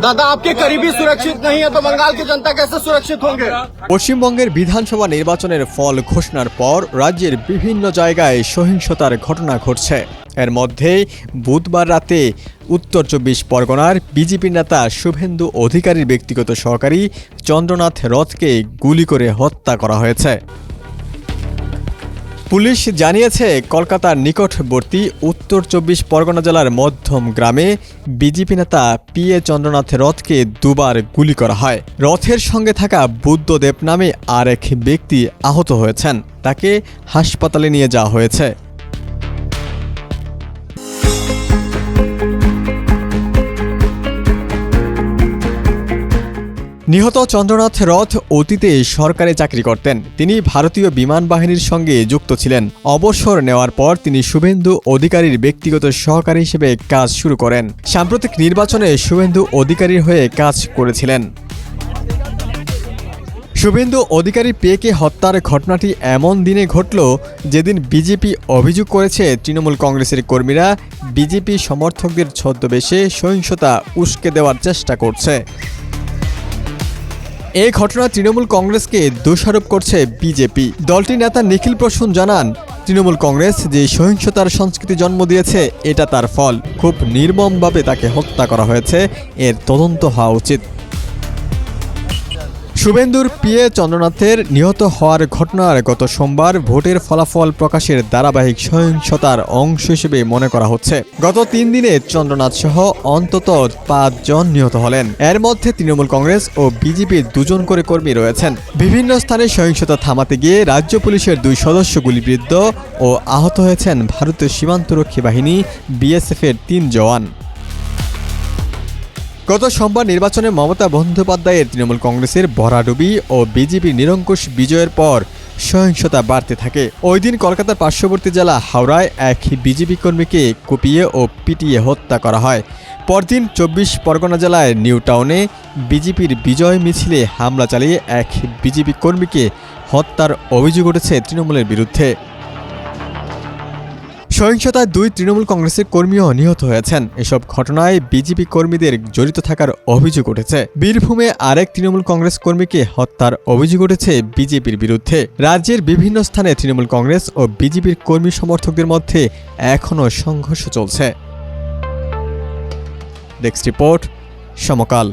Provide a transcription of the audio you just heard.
दादा आपके करीबी सुरक्षित नहीं है तो बंगाल की जनता कैसे सुरक्षित होंगे? পশ্চিমবঙ্গের বিধানসভা নির্বাচনের ফল ঘোষণার পর রাজ্যের বিভিন্ন জায়গায় সহিংসতার ঘটনা ঘটছে। এর মধ্যে বুধবার রাতে উত্তর ২৪ পরগনার বিজেপি নেতা শুভেন্দু অধিকারীর ব্যক্তিগত সহকারী চন্দ্রনাথ রথকে গুলি করে হত্যা করা হয়েছে। পুলিশ জানিয়েছে কলকাতার নিকটবর্তী উত্তর ২৪ পরগনা জেলার মধ্যম গ্রামে বিজেপি নেতা পি.এ. চন্দ্রনাথ রথকে দুবার গুলি করা হয়। রথের সঙ্গে থাকা বুদ্ধদেব নামে আরেক ব্যক্তি আহত হয়েছেন, তাকে হাসপাতালে নিয়ে যাওয়া হয়েছে। নিহত চন্দ্রনাথ রথ অতীতে সরকারি চাকরি করতেন। তিনি ভারতীয় বিমান বাহিনীর সঙ্গে যুক্ত ছিলেন। অবসর নেওয়ার পর তিনি শুভেন্দু অধিকারীর ব্যক্তিগত সহকারী হিসেবে কাজ শুরু করেন। সাম্প্রতিক নির্বাচনে শুভেন্দু অধিকারীর হয়ে কাজ করেছিলেন। শুভেন্দু অধিকারী পেকে হত্যার ঘটনাটি এমন দিনে ঘটল যেদিন বিজেপি অভিযোগ করেছে তৃণমূল কংগ্রেসের কর্মীরা বিজেপি সমর্থকদের ছদ্মবেশে সহিংসতা উস্কে দেওয়ার চেষ্টা করছে। এই ঘটনা তৃণমূল কংগ্রেসকে দোষারোপ করছে বিজেপি। দলটির নেতা নিখিল প্রসূন জানান, তৃণমূল কংগ্রেস যে সহিংসতার সংস্কৃতি জন্ম দিয়েছে এটা তার ফল। খুব নির্মমভাবে তাকে হত্যা করা হয়েছে, এর তদন্ত হওয়া উচিত। শুভেন্দুর পি.এ. চন্দ্রনাথের নিহত হওয়ার ঘটনার গত সোমবার ভোটের ফলাফল প্রকাশের ধারাবাহিক সহিংসতার অংশ হিসেবে মনে করা হচ্ছে। গত ৩ দিনে চন্দ্রনাথ সহ অন্তত ৫ জন নিহত হলেন। এর মধ্যে তৃণমূল কংগ্রেস ও বিজেপির ২ জন করে কর্মী রয়েছেন। বিভিন্ন স্থানে সহিংসতা থামাতে গিয়ে রাজ্য পুলিশের ২ সদস্য গুলিবিদ্ধ ও আহত হয়েছেন ভারতীয় সীমান্তরক্ষী বাহিনী বিএসএফের ৩ জওয়ান। গত সোমবার নির্বাচনে মমতা বন্দ্যোপাধ্যায়ের তৃণমূল কংগ্রেসের ভরাডুবি ও বিজেপির নিরঙ্কুশ বিজয়ের পর সহিংসতা বাড়তে থাকে। ওই দিন কলকাতার পার্শ্ববর্তী জেলা হাওড়ায় এক বিজেপি কর্মীকে কুপিয়ে ও পিটিয়ে হত্যা করা হয়। পরদিন ২৪ পরগনা জেলায় নিউ টাউনে বিজেপির বিজয় মিছিলে হামলা চালিয়ে এক বিজেপি কর্মীকে হত্যার অভিযোগ উঠেছে তৃণমূলের বিরুদ্ধে। সহিংসতায় ২ তৃণমূল কংগ্রেসের কর্মীও নিহত হয়েছেন। এসব ঘটনায় বিজেপি কর্মীদের জড়িত থাকার অভিযোগ উঠেছে। বীরভূমে আরেক তৃণমূল কংগ্রেস কর্মীকে হত্যার অভিযোগ উঠেছে বিজেপির বিরুদ্ধে। রাজ্যের বিভিন্ন স্থানে তৃণমূল কংগ্রেস ও বিজেপির কর্মী সমর্থকদের মধ্যে এখনও সংঘর্ষ চলছে। ডেস্ক রিপোর্ট, সমকাল।